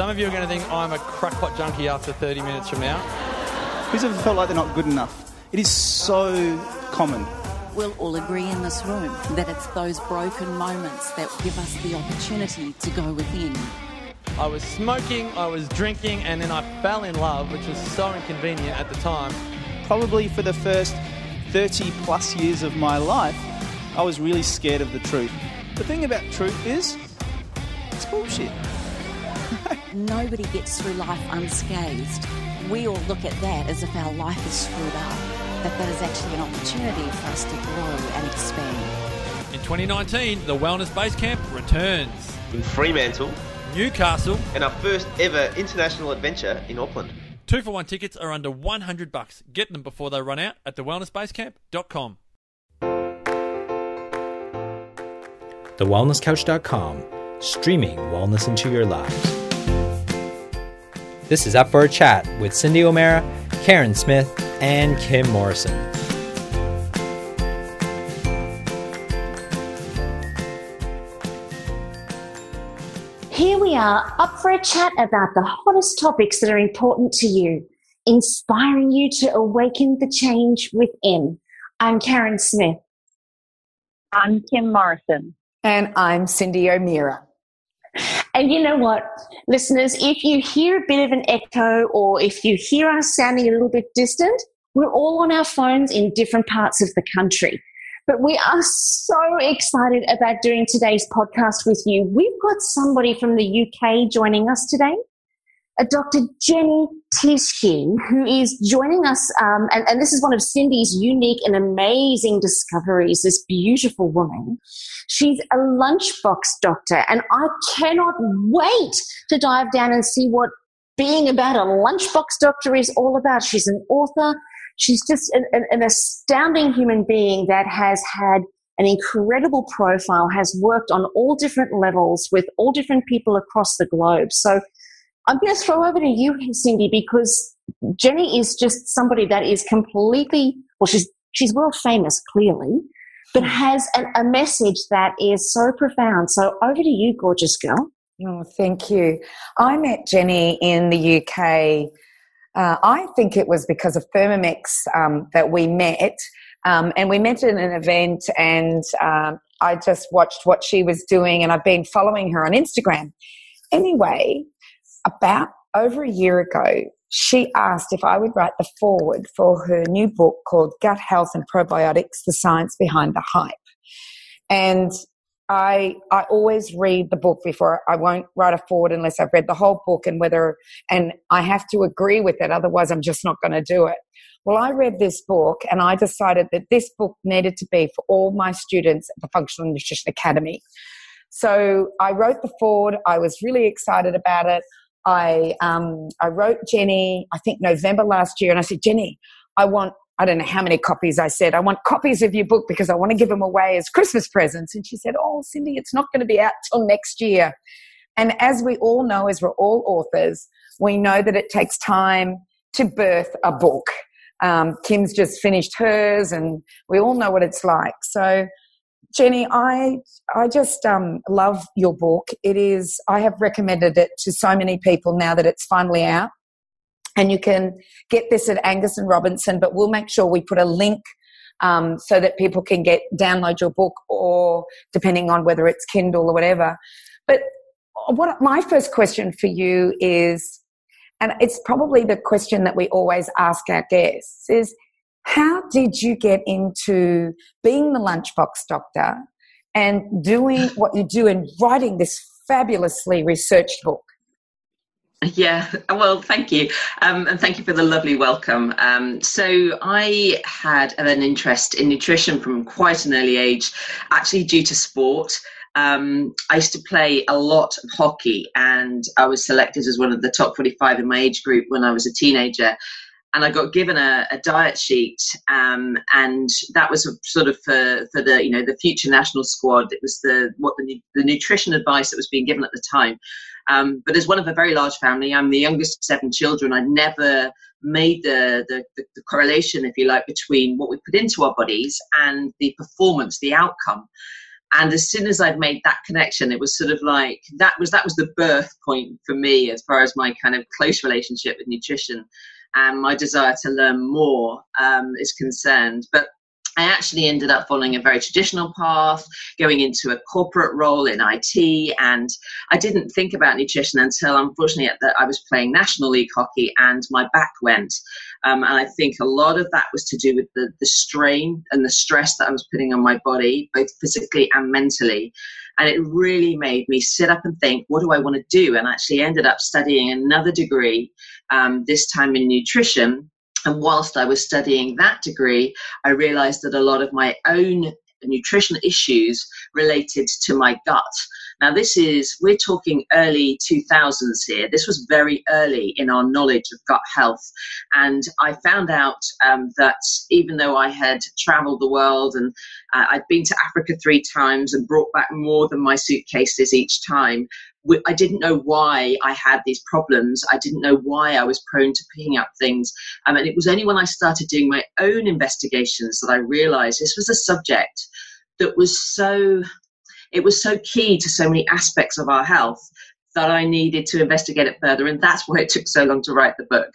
Some of you are going to think I'm a crackpot junkie after 30 minutes from now. Who's ever felt like they're not good enough? It is so common. We'll all agree in this room that it's those broken moments that give us the opportunity to go within. I was smoking, I was drinking, and then I fell in love, which was so inconvenient at the time. Probably for the first 30 plus years of my life, I was really scared of the truth. The thing about truth is, it's bullshit. Nobody gets through life unscathed. We all look at that as if our life is screwed up, that is actually an opportunity for us to grow and expand. In 2019, the Wellness Base Camp returns. In Fremantle, Newcastle, and our first ever international adventure in Auckland. 2-for-1 tickets are under $100. Get them before they run out at thewellnessbasecamp.com. TheWellnessCouch.com, streaming wellness into your lives. This is Up for a Chat with Cyndi O'Meara, Carren Smith, and Kim Morrison. Here we are, up for a chat about the hottest topics that are important to you, inspiring you to awaken the change within. I'm Carren Smith. I'm Kim Morrison. And I'm Cyndi O'Meara. And you know what, listeners, if you hear a bit of an echo or if you hear us sounding a little bit distant, we're all on our phones in different parts of the country. But we are so excited about doing today's podcast with you. We've got somebody from the UK joining us today, a Dr. Jenny Tschiesche, who is joining us, and this is one of Cyndi's unique and amazing discoveries, this beautiful woman. She's a lunchbox doctor, and I cannot wait to dive down and see what being about a lunchbox doctor is all about. She's an author. She's just an astounding human being that has had an incredible profile, has worked on all different levels with all different people across the globe. So I'm going to throw over to you, Cyndi, because Jenny is just somebody that is completely, well, she's world famous, clearly, but has a message that is so profound. So over to you, gorgeous girl. Oh, thank you. I met Jenny in the UK. I think it was because of Thermomix that we met, and we met at an event, and I just watched what she was doing, and I've been following her on Instagram. Anyway, about over a year ago, she asked if I would write the foreword for her new book called Gut Health and Probiotics, The Science Behind the Hype. And I always read the book before. I won't write a foreword unless I've read the whole book and I have to agree with it. Otherwise, I'm just not going to do it. Well, I read this book and I decided that this book needed to be for all my students at the Functional Nutrition Academy. So I wrote the foreword. I was really excited about it. I wrote Jenny, I think November last year, and I said, Jenny, I don't know how many copies I said. I want copies of your book because I want to give them away as Christmas presents. And she said, oh, Cyndi, it's not going to be out till next year. And as we all know, as we're all authors, we know that it takes time to birth a book. Kim's just finished hers, and we all know what it's like. So, Jenny, I just love your book. I have recommended it to so many people now that it's finally out. And you can get this at Angus and Robinson, but we'll make sure we put a link so that people can download your book, or depending on whether it's Kindle or whatever. But my first question for you is, and it's probably the question that we always ask our guests, is how did you get into being the lunchbox doctor and doing what you do and writing this fabulously researched book? Yeah, well, thank you. And thank you for the lovely welcome. So I had an interest in nutrition from quite an early age, actually due to sport. I used to play a lot of hockey, and I was selected as one of the top 45 in my age group when I was a teenager. And I got given a diet sheet, and that was sort of for the future national squad. It was the nutrition advice that was being given at the time. But as one of a very large family, I'm the youngest of 7 children. I never made the correlation, if you like, between what we put into our bodies and the performance, the outcome. And as soon as I'd made that connection, it was sort of like that was the birth point for me as far as my kind of close relationship with nutrition and my desire to learn more is concerned. But I actually ended up following a very traditional path, going into a corporate role in IT, and I didn't think about nutrition until, unfortunately, I was playing National League hockey and my back went. And I think a lot of that was to do with the strain and the stress that I was putting on my body, both physically and mentally. And it really made me sit up and think, what do I want to do? And actually ended up studying another degree, this time in nutrition. And whilst I was studying that degree, I realized that a lot of my own nutrition issues related to my gut. Now, we're talking early 2000s here. This was very early in our knowledge of gut health. And I found out that even though I had traveled the world and I'd been to Africa 3 times and brought back more than my suitcases each time, I didn't know why I had these problems. I didn't know why I was prone to picking up things. And it was only when I started doing my own investigations that I realized this was a subject that was so key to so many aspects of our health that I needed to investigate it further. And that's why it took so long to write the book.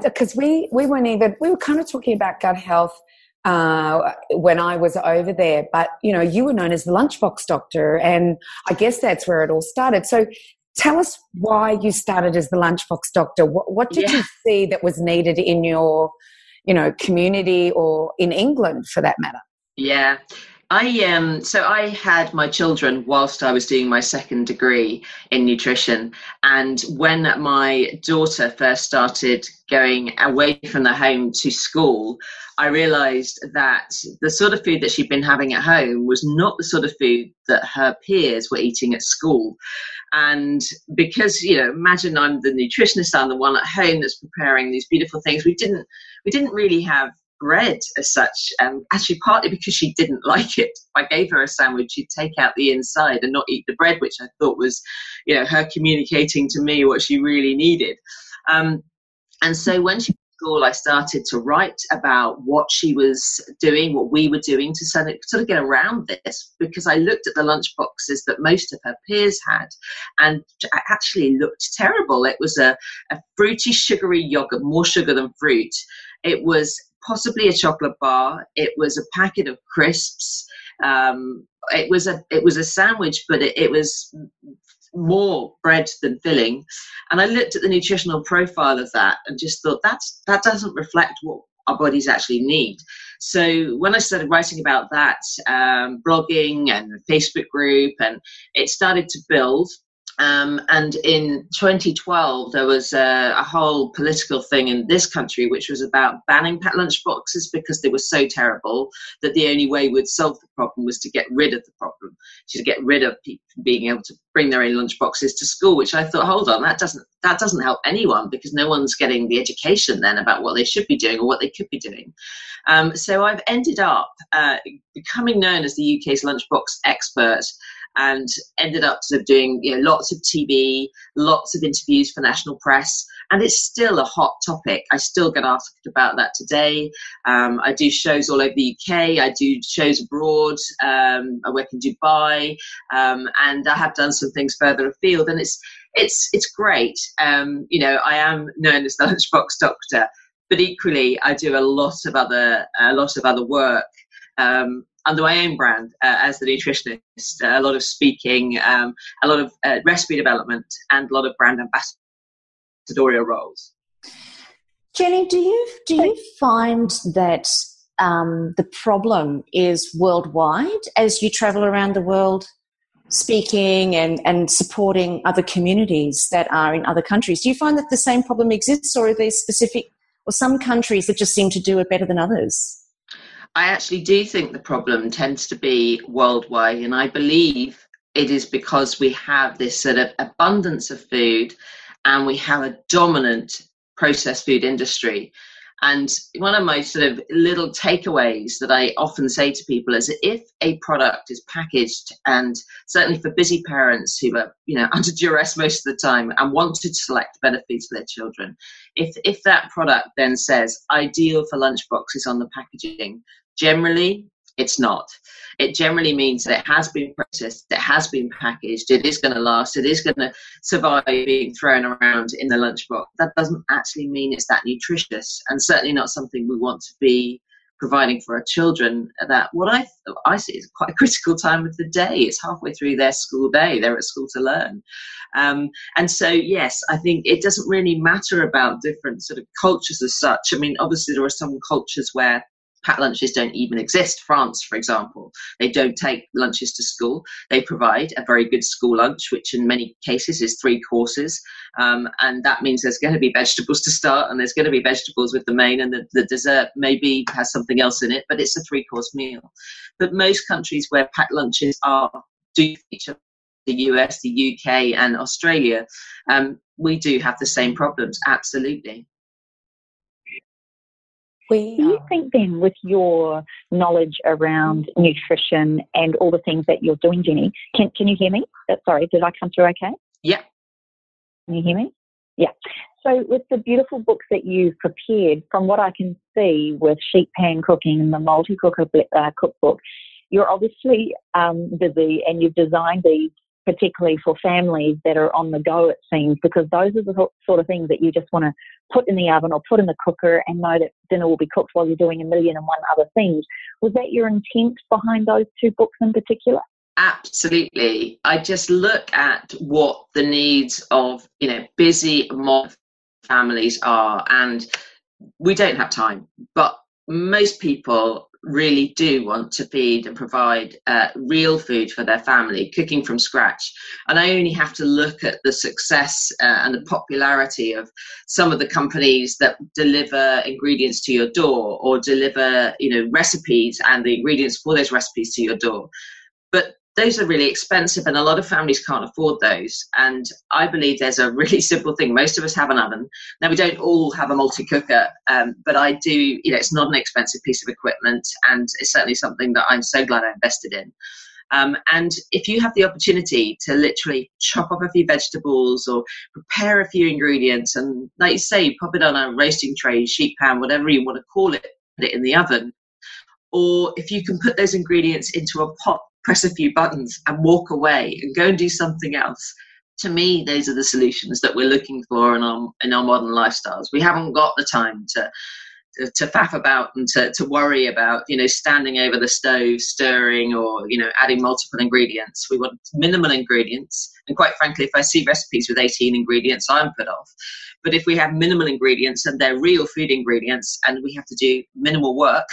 Because we were kind of talking about gut health when I was over there, but you were known as the lunchbox doctor, and I guess that's where it all started. So tell us why you started as the lunchbox doctor. What did you see that was needed in your community or in England for that matter? Yeah. So I had my children whilst I was doing my second degree in nutrition. And when my daughter first started going away from the home to school, I realized that the sort of food that she'd been having at home was not the sort of food that her peers were eating at school. And because, imagine I'm the nutritionist, I'm the one at home that's preparing these beautiful things. We didn't really have bread as such, actually partly because she didn't like it. If I gave her a sandwich, she'd take out the inside and not eat the bread, which I thought was, her communicating to me what she really needed. And so when she was at school, I started to write about what she was doing, what we were doing to sort of get around this, because I looked at the lunch boxes that most of her peers had and actually looked terrible. It was a fruity, sugary yogurt, more sugar than fruit. It was possibly a chocolate bar. It was a packet of crisps. It was a sandwich, but it was more bread than filling. And I looked at the nutritional profile of that and just thought that doesn't reflect what our bodies actually need. So when I started writing about that, blogging and Facebook group, and it started to build. And in 2012, there was a whole political thing in this country which was about banning packed lunch boxes because they were so terrible that the only way we'd solve the problem was to get rid of the problem, to get rid of people being able to bring their own lunch boxes to school, which I thought, hold on, that doesn't help anyone, because no one's getting the education then about what they should be doing or what they could be doing. So I've ended up becoming known as the UK's lunchbox expert, and ended up sort of doing lots of TV, lots of interviews for national press, and it's still a hot topic. I still get asked about that today. I do shows all over the UK. I do shows abroad. I work in Dubai, and I have done some things further afield, and it's great. I am known as the lunchbox doctor, but equally I do a lot of other work. Under my own brand as the nutritionist, a lot of speaking, a lot of recipe development, and a lot of brand ambassadorial roles. Jenny, do you find that the problem is worldwide as you travel around the world speaking and supporting other communities that are in other countries? Do you find that the same problem exists, or are there specific or some countries that just seem to do it better than others? I actually do think the problem tends to be worldwide, and I believe it is because we have this sort of abundance of food and we have a dominant processed food industry. And one of my sort of little takeaways that I often say to people is that if a product is packaged, and certainly for busy parents who are under duress most of the time and want to select better foods for their children, if that product then says ideal for lunchboxes on the packaging, generally It's not. It generally means that it has been processed, it has been packaged, it is going to last, it is going to survive being thrown around in the lunchbox. That doesn't actually mean it's that nutritious, and certainly not something we want to be providing for our children. That what I see is quite a critical time of the day. It's halfway through their school day. They're at school to learn. And so, yes, I think it doesn't really matter about different sort of cultures as such. I mean, obviously there are some cultures where packed lunches don't even exist. France, for example, they don't take lunches to school. They provide a very good school lunch, which in many cases is 3 courses. And that means there's going to be vegetables to start, and there's going to be vegetables with the main, and the dessert maybe has something else in it, but it's a 3-course meal. But most countries where packed lunches do feature, the US, the UK and Australia, we do have the same problems, absolutely. Do you think then, with your knowledge around nutrition and all the things that you're doing, Jenny, can you hear me? Sorry, did I come through okay? Yeah. Can you hear me? Yeah. So with the beautiful books that you've prepared, from what I can see with sheet pan cooking and the multi-cooker cookbook, you're obviously busy, and you've designed these particularly for families that are on the go, it seems, because those are the sort of things that you just want to put in the oven or put in the cooker and know that dinner will be cooked while you're doing 1,000,001 other things. Was that your intent behind those 2 books in particular? Absolutely. I just look at what the needs of, busy modern families are, and we don't have time, but most people really do want to feed and provide real food for their family, cooking from scratch. And I only have to look at the success and the popularity of some of the companies that deliver ingredients to your door, or deliver, recipes and the ingredients for those recipes to your door. But those are really expensive, and a lot of families can't afford those. And I believe there's a really simple thing. Most of us have an oven. Now, we don't all have a multi-cooker, but I do, it's not an expensive piece of equipment, and it's certainly something that I'm so glad I invested in. And if you have the opportunity to literally chop up a few vegetables or prepare a few ingredients, and like you say, pop it on a roasting tray, sheet pan, whatever you want to call it, put it in the oven. Or if you can put those ingredients into a pot, press a few buttons and walk away and go and do something else. To me, those are the solutions that we're looking for in our modern lifestyles. We haven't got the time to faff about and to worry about, standing over the stove, stirring, or, adding multiple ingredients. We want minimal ingredients. And quite frankly, if I see recipes with 18 ingredients, I'm put off. But if we have minimal ingredients and they're real food ingredients, and we have to do minimal work,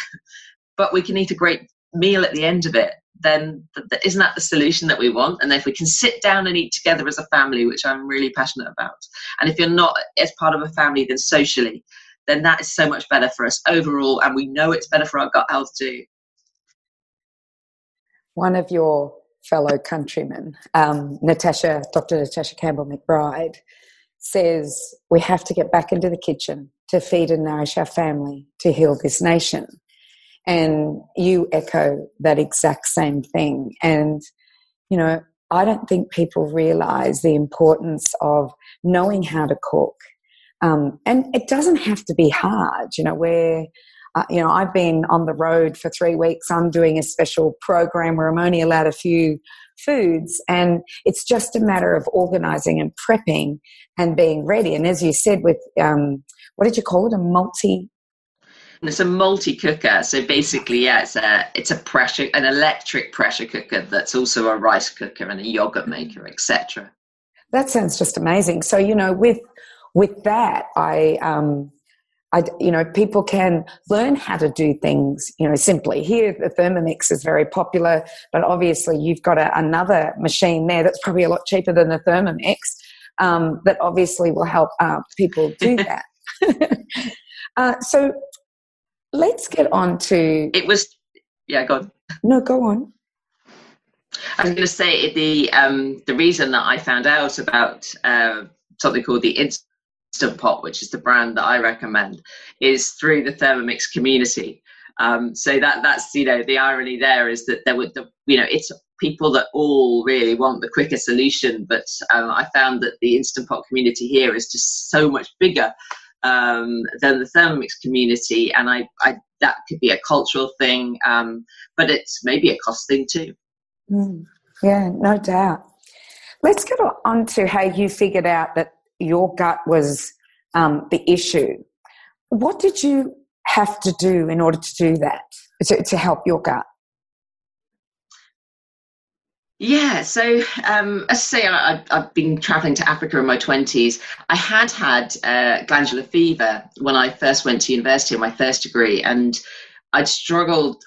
but we can eat a great meal at the end of it, then isn't that the solution that we want? And if we can sit down and eat together as a family, which I'm really passionate about, and if you're not as part of a family, then socially, then that is so much better for us overall, and we know it's better for our gut health too. One of your fellow countrymen, Dr. Natasha Campbell-McBride, says we have to get back into the kitchen to feed and nourish our family, to heal this nation. And you echo that exact same thing. And, I don't think people realise the importance of knowing how to cook. And it doesn't have to be hard, I've been on the road for 3 weeks. I'm doing a special program where I'm only allowed a few foods, and it's just a matter of organising and prepping and being ready. And as you said, with, what did you call it? It's a multi-cooker. So basically, it's an electric pressure cooker that's also a rice cooker and a yogurt maker, etc. That sounds just amazing. So, with that, people can learn how to do things, simply. Here, the Thermomix is very popular, but obviously you've got another machine there that's probably a lot cheaper than the Thermomix, that obviously will help people do that. So let's get on to... go on. No, go on. I was going to say the reason that I found out about something called the Instant Pot, which is the brand that I recommend, is through the Thermomix community. So that's the irony there is that it's people that all really want the quicker solution, but I found that the Instant Pot community here is just so much bigger than the Thermomix community, and that could be a cultural thing, but it's maybe a cost thing too. Yeah, no doubt. Let's get on to how you figured out that your gut was the issue. What did you have to do in order to do that, to help your gut? Yeah, so as I say, I've been traveling to Africa in my 20s. I had glandular fever when I first went to university on my first degree, and I'd struggled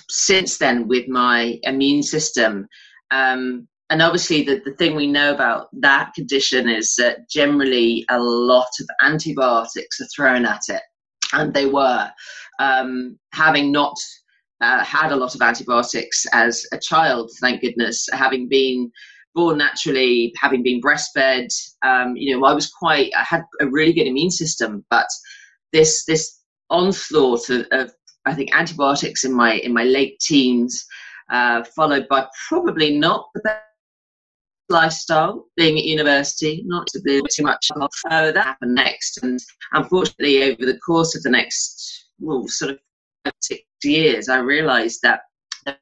since then with my immune system. And obviously the thing we know about that condition is that generally a lot of antibiotics are thrown at it. And they were, having not had a lot of antibiotics as a child, thank goodness, having been born naturally, having been breastfed, I had a really good immune system, but this onslaught of I think antibiotics in my late teens, followed by probably not the best lifestyle, being at university, not to be too much. That happened next, and unfortunately, over the course of the next sort of 6 years, I realised that there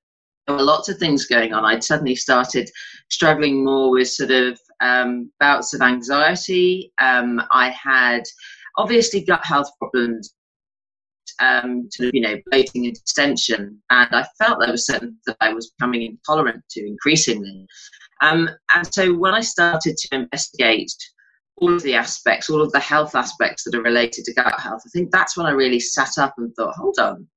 were lots of things going on. I'd suddenly started struggling more with sort of bouts of anxiety. I had obviously gut health problems, bloating and distension, and I felt there was something that I was becoming intolerant to increasingly. And so when I started to investigate all of the aspects, all of the health aspects that are related to gut health, I think that's when I really sat up and thought, hold on,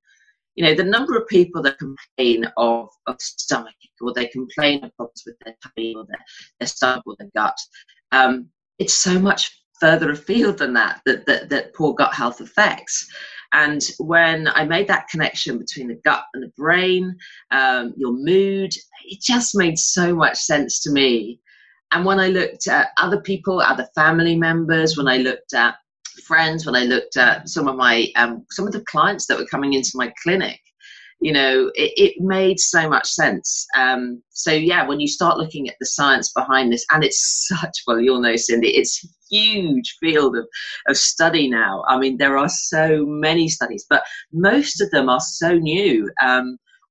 the number of people that complain of stomach ache, or they complain of problems with their tummy or their stomach or their gut, it's so much further afield than that poor gut health affects. And when I made that connection between the gut and the brain, your mood, it just made so much sense to me. And when I looked at other people, other family members, when I looked at friends, when I looked at some of the clients that were coming into my clinic, it made so much sense. So yeah, when you start looking at the science behind this, and it's such, well, you'll know, Cyndi, it's a huge field of study now. I mean, there are so many studies, but most of them are so new.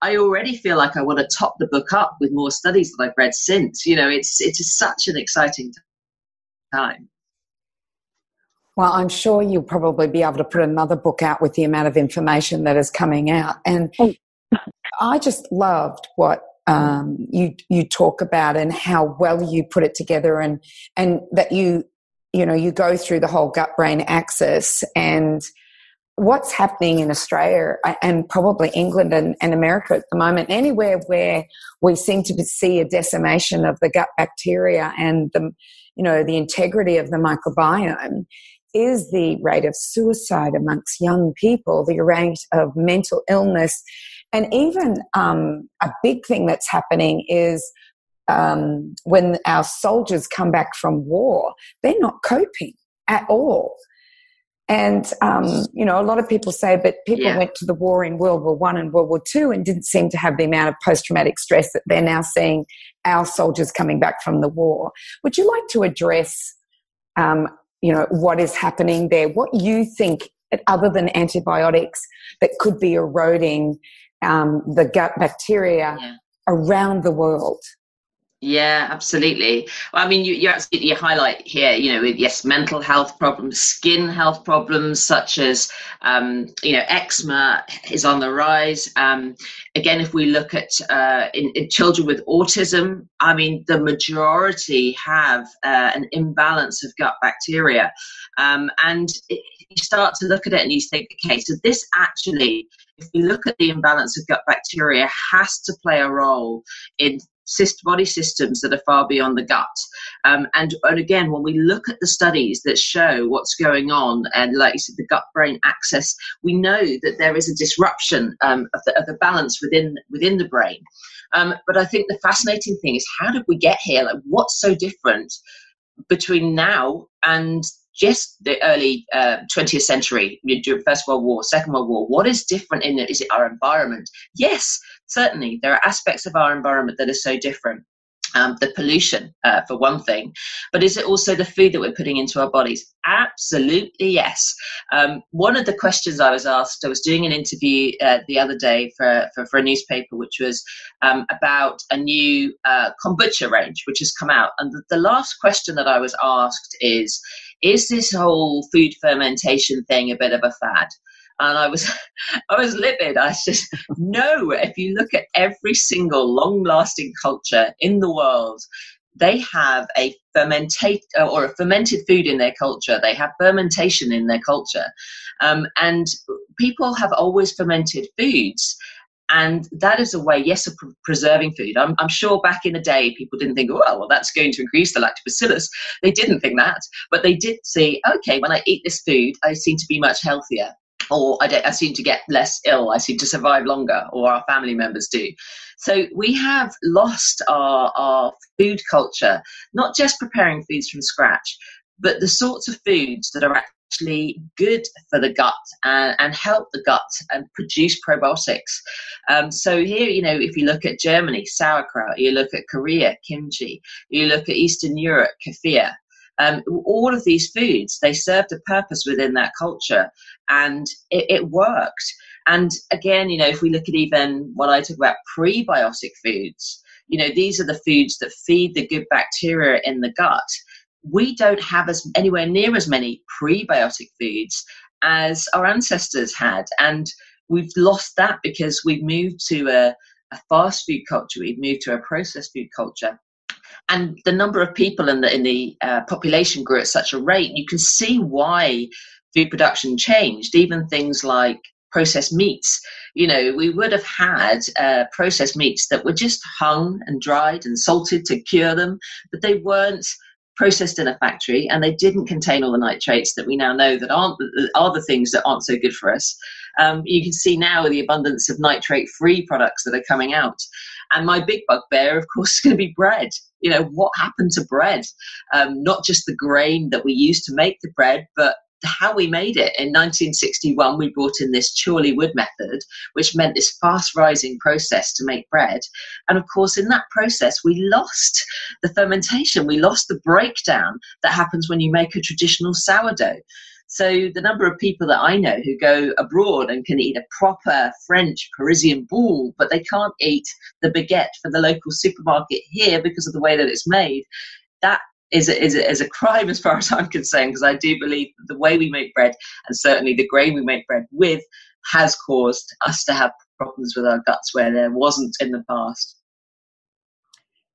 I already feel like I want to top the book up with more studies that I've read since. It's such an exciting time. Well, I'm sure you'll probably be able to put another book out with the amount of information that is coming out. And I just loved what you talk about and how well you put it together, and that you go through the whole gut-brain axis and what's happening in Australia and probably England and America at the moment. Anywhere where we seem to see a decimation of the gut bacteria and the integrity of the microbiome, is the rate of suicide amongst young people, the rate of mental illness, and even a big thing that's happening is when our soldiers come back from war, they're not coping at all. And, a lot of people say, but people went to the war in World War I and World War II and didn't seem to have the amount of post-traumatic stress that they're now seeing our soldiers coming back from the war. Would you like to address what is happening there, what you think, other than antibiotics, that could be eroding the gut bacteria around the world? Yeah, absolutely. Well, I mean, you highlight here, yes, mental health problems, skin health problems, such as, eczema is on the rise. Again, if we look at in children with autism, I mean, the majority have an imbalance of gut bacteria. And you start to look at it and you think, okay, so this actually, if we look at the imbalance of gut bacteria, has to play a role in body systems that are far beyond the gut. And again, when we look at the studies that show what's going on, and like you said, the gut-brain axis, we know that there is a disruption of the balance within the brain. But I think the fascinating thing is, how did we get here? Like, what's so different between now and just the early 20th century, during First World War, Second World War? What is different in it? Is it our environment? Yes, certainly. There are aspects of our environment that are so different. the pollution, for one thing, but is it also the food that we're putting into our bodies? Absolutely, yes. One of the questions I was asked, I was doing an interview the other day for a newspaper, which was about a new kombucha range, which has come out. And the last question that I was asked is this whole food fermentation thing a bit of a fad? And I was livid. I said, no, if you look at every single long-lasting culture in the world, they have a fermented food in their culture. They have fermentation in their culture. And people have always fermented foods. And that is a way, yes, of preserving food. I'm sure back in the day, people didn't think, oh, well, that's going to increase the lactobacillus. They didn't think that. But they did see, okay, when I eat this food, I seem to be much healthier. Or I seem to get less ill, I seem to survive longer, or our family members do. So we have lost our food culture, not just preparing foods from scratch, but the sorts of foods that are actually good for the gut and help the gut and produce probiotics. So here, if you look at Germany, sauerkraut, you look at Korea, kimchi, you look at Eastern Europe, kefir. All of these foods, they served a purpose within that culture, and it worked. And again, if we look at even what I talk about prebiotic foods, these are the foods that feed the good bacteria in the gut. We don't have anywhere near as many prebiotic foods as our ancestors had. And we've lost that because we've moved to a fast food culture. We've moved to a processed food culture. And the number of people in the population grew at such a rate. You can see why food production changed. Even things like processed meats. We would have had processed meats that were just hung and dried and salted to cure them, but they weren't processed in a factory, and they didn't contain all the nitrates that we now know that are the things that aren't so good for us. You can see now the abundance of nitrate-free products that are coming out. And my big bugbear, of course, is going to be bread. What happened to bread? Not just the grain that we used to make the bread, but how we made it. In 1961, we brought in this Chorley wood method, which meant this fast-rising process to make bread. And of course, in that process, we lost the fermentation. We lost the breakdown that happens when you make a traditional sourdough. So the number of people that I know who go abroad and can eat a proper French Parisian boule, but they can't eat the baguette for the local supermarket here because of the way that it's made, that is a crime as far as I'm concerned, because I do believe that the way we make bread, and certainly the grain we make bread with, has caused us to have problems with our guts where there wasn't in the past.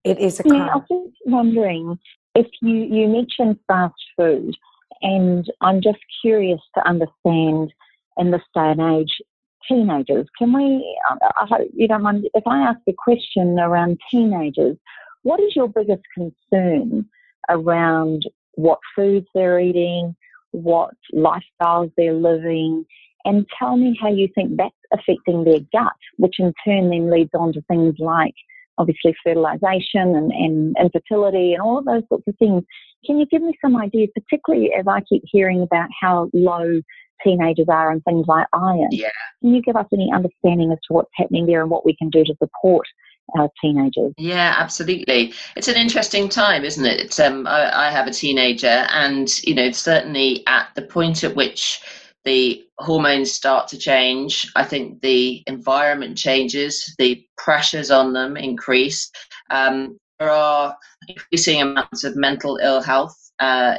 It is a crime. I was just wondering if you mentioned fast food, and I'm just curious to understand in this day and age, teenagers, I hope you don't mind if I ask a question around teenagers. What is your biggest concern around what foods they're eating, what lifestyles they're living, and tell me how you think that's affecting their gut, which in turn then leads on to things like obviously fertilization and infertility and all of those sorts of things. Can you give me some ideas, particularly as I keep hearing about how low teenagers are and things like iron? Yeah. Can you give us any understanding as to what's happening there and what we can do to support our teenagers? Yeah, absolutely. It's an interesting time, isn't it? It's I have a teenager, and certainly at the point at which the hormones start to change, I think the environment changes, the pressures on them increase. There are increasing amounts of mental ill health,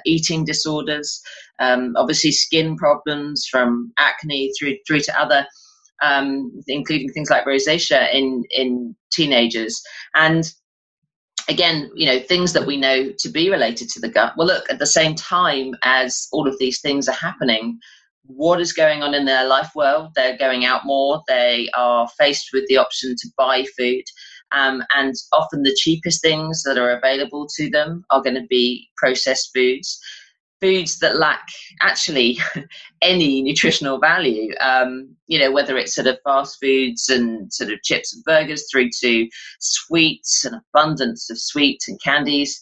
eating disorders, obviously skin problems from acne through to other, including things like rosacea in teenagers. And again, things that we know to be related to the gut. Well, look, at the same time as all of these things are happening, what is going on in their life world? They're going out more. They are faced with the option to buy food. And often the cheapest things that are available to them are going to be processed foods that lack actually any nutritional value, whether it's sort of fast foods and sort of chips and burgers through to sweets, and abundance of sweets and candies.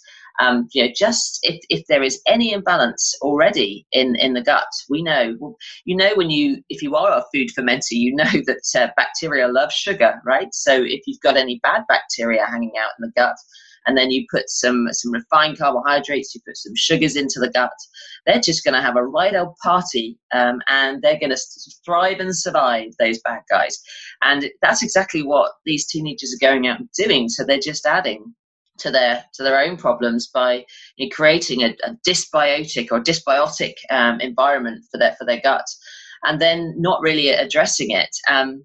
Just if there is any imbalance already in the gut, we know. Well, if you are a food fermenter, you know that bacteria love sugar, right? So if you've got any bad bacteria hanging out in the gut, and then you put some refined carbohydrates, you put some sugars into the gut, they're just going to have a right old party, and they're going to thrive and survive, those bad guys. And that's exactly what these teenagers are going out and doing. So they're just adding to their own problems by creating a dysbiotic or dysbiotic environment for their gut, and then not really addressing it.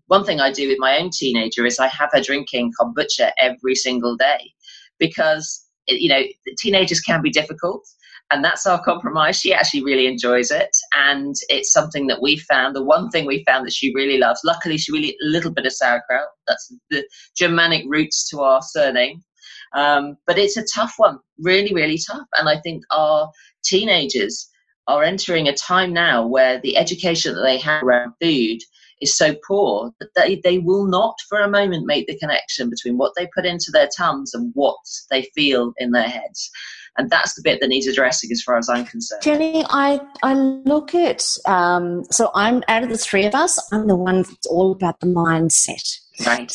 One thing I do with my own teenager is I have her drinking kombucha every single day, because teenagers can be difficult, and that's our compromise. She actually really enjoys it, and it's something that we found, the one thing we found that she really loves. Luckily, she really a little bit of sauerkraut. That's the Germanic roots to our surname. But it's a tough one, really, really tough. And I think our teenagers are entering a time now where the education that they have around food is so poor that they will not for a moment make the connection between what they put into their tums and what they feel in their heads. And that's the bit that needs addressing as far as I'm concerned. Jenny, I look at, so I'm, out of the three of us, I'm the one that's all about the mindset. Right.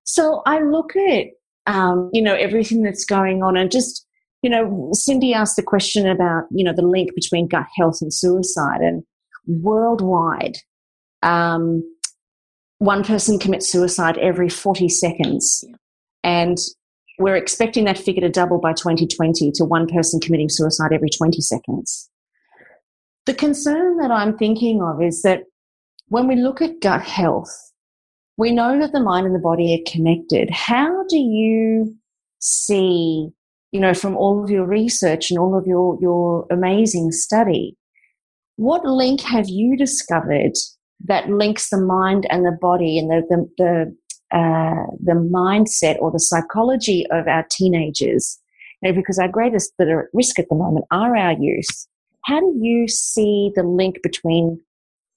So I look at, everything that's going on, and just, Cyndi asked the question about, the link between gut health and suicide, and worldwide, one person commits suicide every 40 seconds. And we're expecting that figure to double by 2020 to one person committing suicide every 20 seconds. The concern that I'm thinking of is that when we look at gut health, we know that the mind and the body are connected. How do you see, from all of your research and all of your amazing study, what link have you discovered that links the mind and the body and the mindset or the psychology of our teenagers? Because our greatest that are at risk at the moment are our youth. How do you see the link between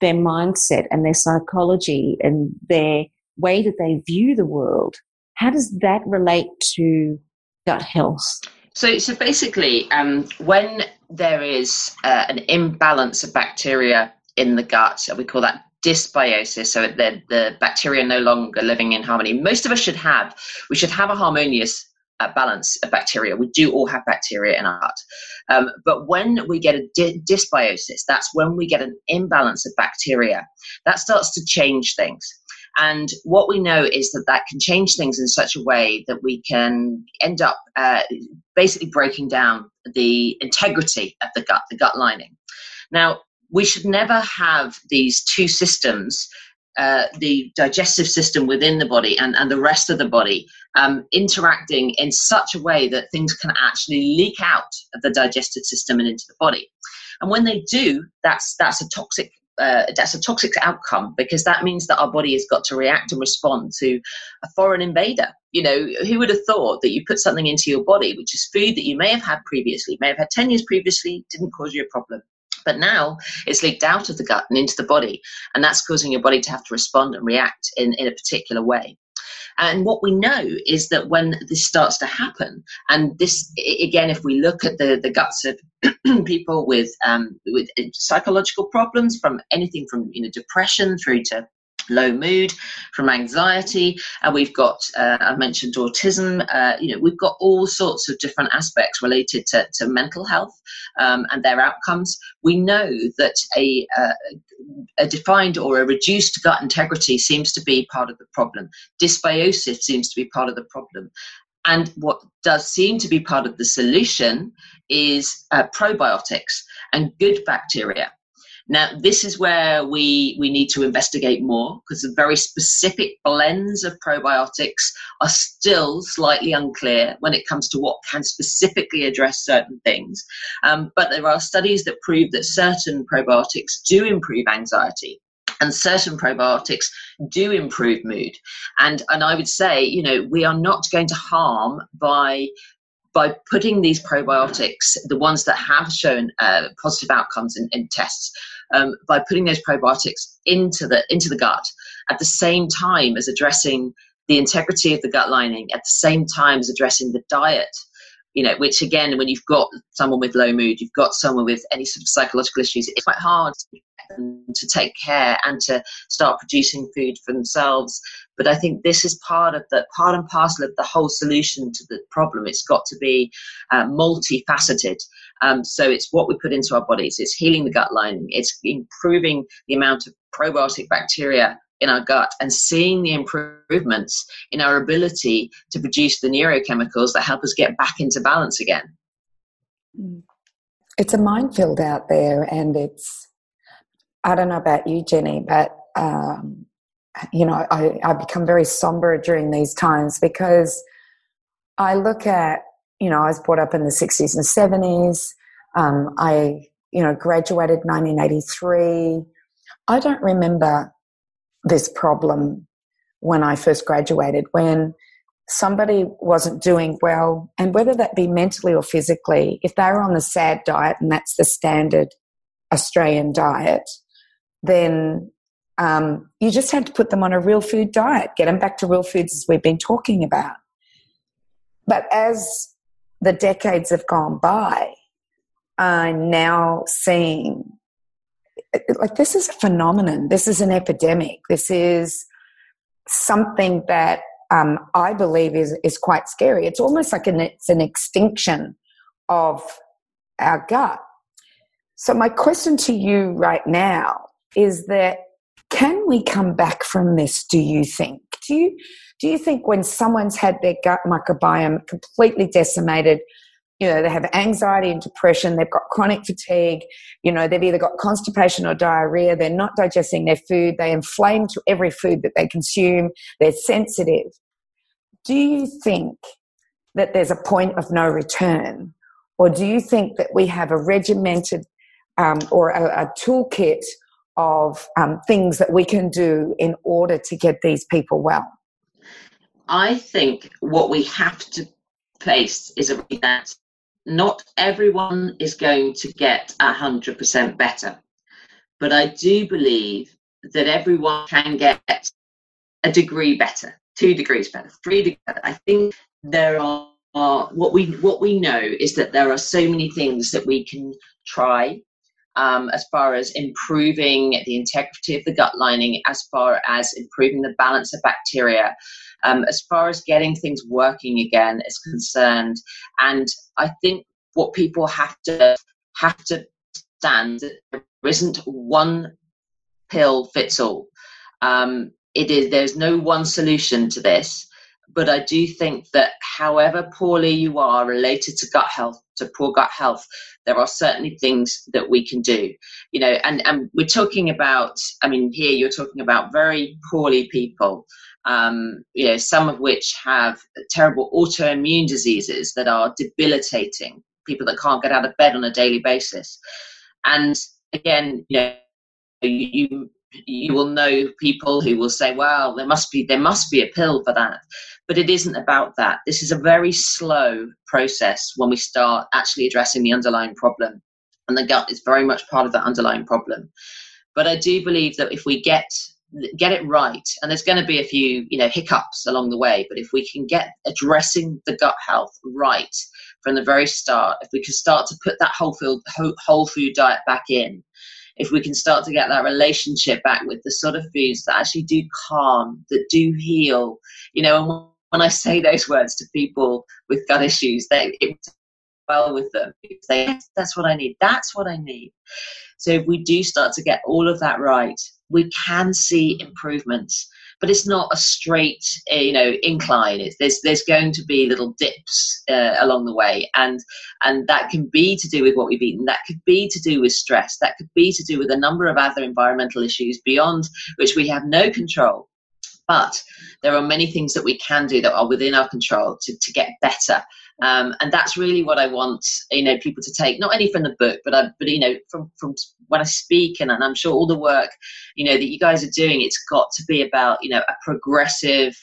their mindset and their psychology and their way that they view the world? How does that relate to gut health? So basically, when there is an imbalance of bacteria in the gut, we call that dysbiosis. So the bacteria are no longer living in harmony. Most of us should have a harmonious balance of bacteria. We do all have bacteria in our gut. But when we get a dysbiosis, that's when we get an imbalance of bacteria. That starts to change things. And what we know is that can change things in such a way that we can end up basically breaking down the integrity of the gut lining. Now, we should never have these two systems, the digestive system within the body and the rest of the body, interacting in such a way that things can actually leak out of the digestive system and into the body. And when they do, that's a toxic outcome, because that means that our body has got to react and respond to a foreign invader. Who would have thought that you put something into your body, which is food that you may have had previously, may have had 10 years previously, didn't cause you a problem. But now it's leaked out of the gut and into the body, and that's causing your body to have to respond and react in a particular way. And what we know is that when this starts to happen, and this, again, if we look at the guts of people with psychological problems, from anything from depression through to low mood, from anxiety, and we've got I mentioned autism. We've got all sorts of different aspects related to mental health and their outcomes. We know that a defined or a reduced gut integrity seems to be part of the problem. Dysbiosis seems to be part of the problem. And what does seem to be part of the solution is probiotics and good bacteria. Now, this is where we need to investigate more, because the very specific blends of probiotics are still slightly unclear when it comes to what can specifically address certain things. But there are studies that prove that certain probiotics do improve anxiety, and certain probiotics do improve mood. And I would say, we are not going to harm by putting these probiotics, the ones that have shown positive outcomes in tests, by putting those probiotics into the gut at the same time as addressing the integrity of the gut lining, at the same time as addressing the diet. which again, when you've got someone with low mood, you've got someone with any sort of psychological issues, it's quite hard to get them to take care and to start producing food for themselves. But I think this is part and parcel of the whole solution to the problem. It's got to be multifaceted. So it's what we put into our bodies. It's healing the gut lining. It's improving the amount of probiotic bacteria in our gut and seeing the improvements in our ability to produce the neurochemicals that help us get back into balance again. It's a minefield out there, and I don't know about you, Jenny, but I become very somber during these times because I look at, I was brought up in the 60s and 70s. I graduated 1983. I don't remember this problem when I first graduated, when somebody wasn't doing well, and whether that be mentally or physically, if they were on the SAD diet, and that's the standard Australian diet, then you just had to put them on a real food diet, get them back to real foods as we've been talking about. But as the decades have gone by, I'm now seeing this is a phenomenon. This is an epidemic. This is something that I believe is quite scary. It's almost like it's an extinction of our gut. So my question to you right now is that, can we come back from this, do you think? Do you think when someone's had their gut microbiome completely decimated, they have anxiety and depression, they've got chronic fatigue, they've either got constipation or diarrhea, they're not digesting their food, they inflame to every food that they consume, they're sensitive. Do you think that there's a point of no return? Or do you think that we have a regimented or a toolkit of things that we can do in order to get these people well? I think what we have to face is that not everyone is going to get 100% better, but I do believe that everyone can get a degree better, 2 degrees better, 3 degrees better. I think there are what we know is that there are so many things that we can try as far as improving the integrity of the gut lining, as far as improving the balance of bacteria, as far as getting things working again is concerned. And I think what people have to understand, that there isn't one pill fits all. There's no one solution to this. But I do think that however poorly you are related to gut health, to poor gut health, there are certainly things that we can do, and we're talking about, here you're talking about very poorly people, some of which have terrible autoimmune diseases that are debilitating, people that can't get out of bed on a daily basis. And again, you will know people who will say, well, there must be a pill for that. But it isn't about that. This is a very slow process when we start actually addressing the underlying problem. And the gut is very much part of that underlying problem. But I do believe that if we get it right, and there's going to be a few, hiccups along the way, but if we can get addressing the gut health right from the very start, if we can start to put that whole food diet back in, if we can start to get that relationship back with the sort of foods that actually do calm, that do heal, and when I say those words to people with gut issues, it's well with them. They say, that's what I need. That's what I need. So if we do start to get all of that right, we can see improvements. But it's not a straight, incline. There's going to be little dips along the way, and that can be to do with what we've eaten. That could be to do with stress. That could be to do with a number of other environmental issues beyond which we have no control. But there are many things that we can do that are within our control to get better. And that's really what I want, people to take, not only from the book, but from when I speak, and I'm sure all the work, that you guys are doing, it's got to be about, a progressive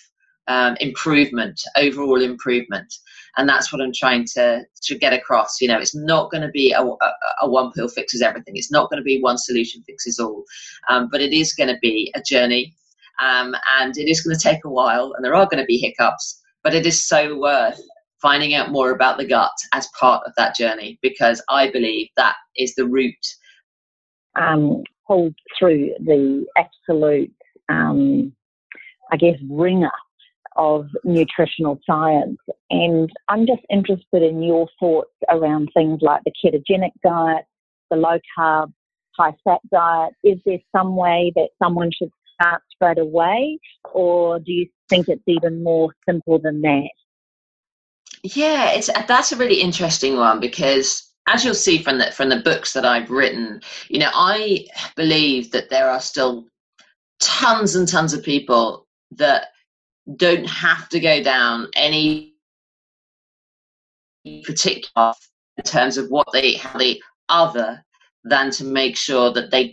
improvement, overall improvement. And that's what I'm trying to get across. It's not going to be a one pill fixes everything. It's not going to be one solution fixes all. But it is going to be a journey. And it is going to take a while, and there are going to be hiccups, but it is so worth finding out more about the gut as part of that journey, because I believe that is the root. Pulled through the absolute, ringer of nutritional science. And I'm just interested in your thoughts around things like the ketogenic diet, the low carb, high fat diet. Is there some way that someone should start straight away, or do you think it's even more simple than that? Yeah, that's a really interesting one, because as you'll see from the books that I've written, I believe that there are still tons and tons of people that don't have to go down any particular in terms of what they eat, how they eat, other than to make sure that they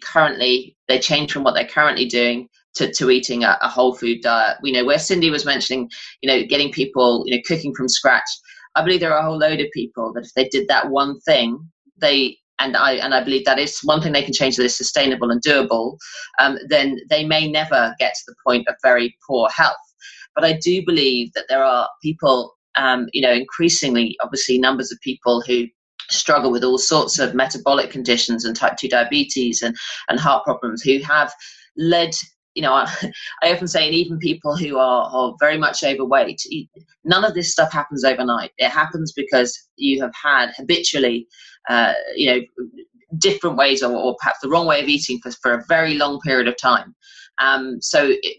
change from what they're currently doing to eating a whole food diet. Where Cyndi was mentioning, getting people, cooking from scratch. I believe there are a whole load of people that if they did that one thing, I believe that is one thing they can change that is sustainable and doable, then they may never get to the point of very poor health. But I do believe that there are people, increasingly, obviously, numbers of people who struggle with all sorts of metabolic conditions and type 2 diabetes and heart problems, who have led, I often say, and even people who are very much overweight, none of this stuff happens overnight. It happens because you have had habitually, different ways or perhaps the wrong way of eating for a very long period of time.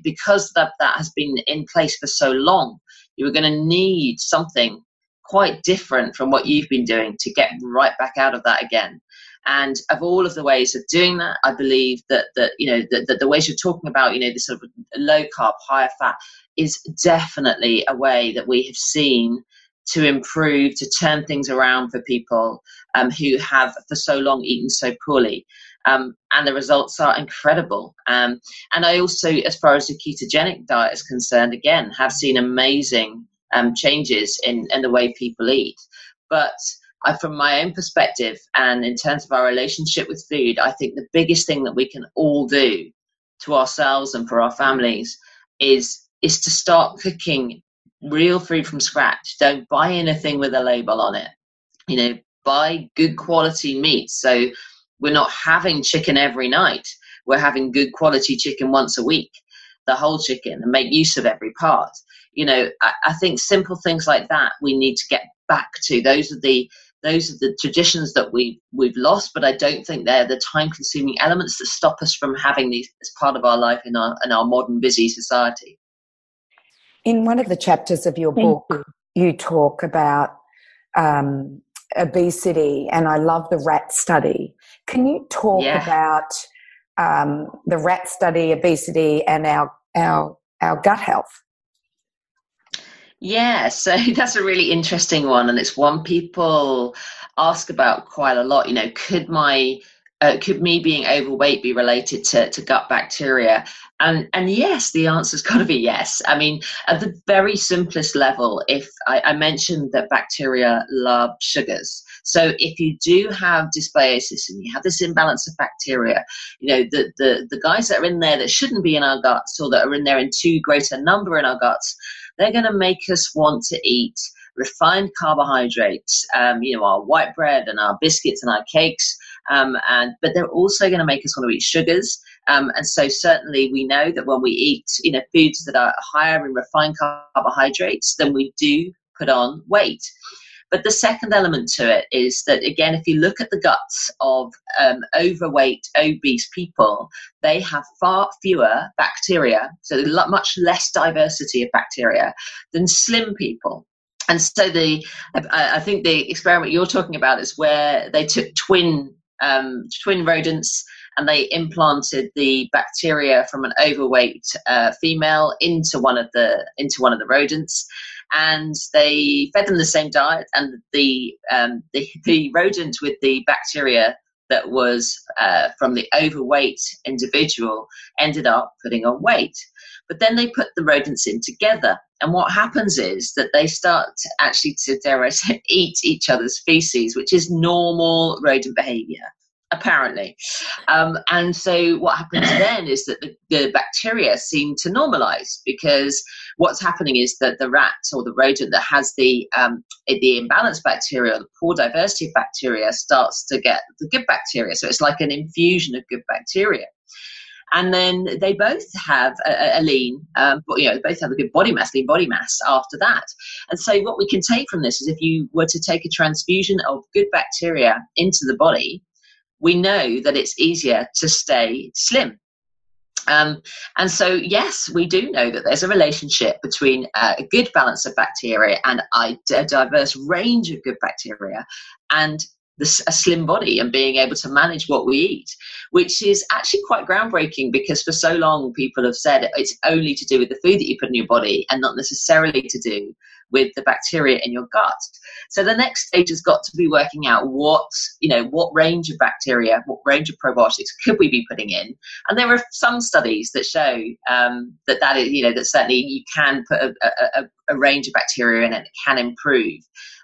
Because that has been in place for so long, you are going to need something quite different from what you've been doing to get right back out of that again. And of all of the ways of doing that, I believe that the ways you're talking about, this sort of low carb, higher fat, is definitely a way that we have seen to improve, to turn things around for people who have for so long eaten so poorly. And the results are incredible. And I also, as far as the ketogenic diet is concerned, again, have seen amazing changes in the way people eat. But from my own perspective, and in terms of our relationship with food, I think the biggest thing that we can all do to ourselves and for our families is to start cooking real food from scratch. Don't buy anything with a label on it. Buy good quality meat. So we're not having chicken every night. We're having good quality chicken once a week, the whole chicken, and make use of every part. I think simple things like that we need to get back to. Those are the traditions that we've lost, but I don't think they're the time-consuming elements that stop us from having these as part of our life in our modern busy society. In one of the chapters of your book, you talk about obesity, and I love the rat study. Can you talk about the rat study, obesity, and our gut health? Yeah, so that's a really interesting one, and it's one people ask about quite a lot. Could me being overweight be related to gut bacteria? And yes, the answer's got to be yes. I mean, at the very simplest level, if I mentioned that bacteria love sugars. So if you do have dysbiosis and you have this imbalance of bacteria, the guys that are in there that shouldn't be in our guts, or that are in there in too great a number in our guts, they're going to make us want to eat refined carbohydrates, our white bread and our biscuits and our cakes, but they're also going to make us want to eat sugars. And so certainly we know that when we eat, foods that are higher in refined carbohydrates, then we do put on weight. But the second element to it is that, again, if you look at the guts of overweight, obese people, they have far fewer bacteria, so much less diversity of bacteria than slim people. And so I think the experiment you're talking about is where they took twin rodents and they implanted the bacteria from an overweight female into one of the rodents. And they fed them the same diet, and the rodent with the bacteria that was from the overweight individual ended up putting on weight. But then they put the rodents in together, and what happens is that they start to, dare I say, eat each other's feces, which is normal rodent behavior. apparently. And so what happens then is that the bacteria seem to normalize, because what's happening is that the rat or the rodent that has the imbalanced bacteria, or the poor diversity of bacteria, starts to get the good bacteria. So it's like an infusion of good bacteria. And then they both have a lean, they both have a good lean body mass after that. And so what we can take from this is, if you were to take a transfusion of good bacteria into the body, we know that it's easier to stay slim. And so, yes, we do know that there's a relationship between a good balance of bacteria and a diverse range of good bacteria and a slim body and being able to manage what we eat, which is actually quite groundbreaking, because for so long people have said it's only to do with the food that you put in your body and not necessarily to do with the bacteria in your gut. So the next stage has got to be working out what range of bacteria, what range of probiotics could we be putting in. And there are some studies that show that is, that certainly you can put a range of bacteria in, and it can improve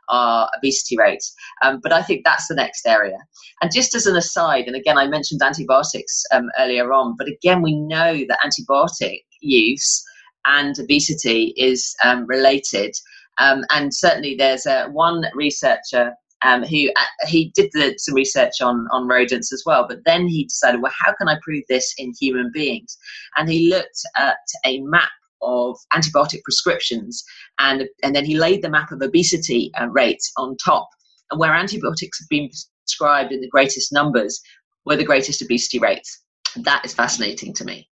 our obesity rates. But I think that's the next area. And just as an aside, and again, I mentioned antibiotics earlier on, but again, we know that antibiotic use and obesity is related. And certainly there's one researcher who he did some research on rodents as well, but then he decided, well, how can I prove this in human beings? And he looked at a map of antibiotic prescriptions, and then he laid the map of obesity rates on top, and where antibiotics have been prescribed in the greatest numbers were the greatest obesity rates. That is fascinating to me.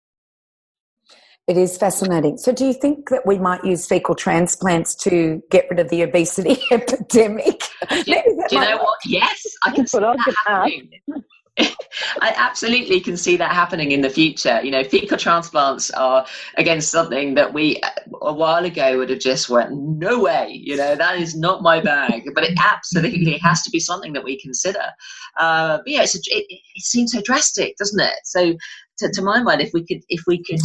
It is fascinating. So do you think that we might use fecal transplants to get rid of the obesity epidemic? Do you know what? Yes, I can see that happening. I absolutely can see that happening in the future. Fecal transplants are, again, something that we a while ago would have just went, no way, that is not my bag. But it absolutely has to be something that we consider. But yeah, it seems so drastic, doesn't it? So to my mind, if we could,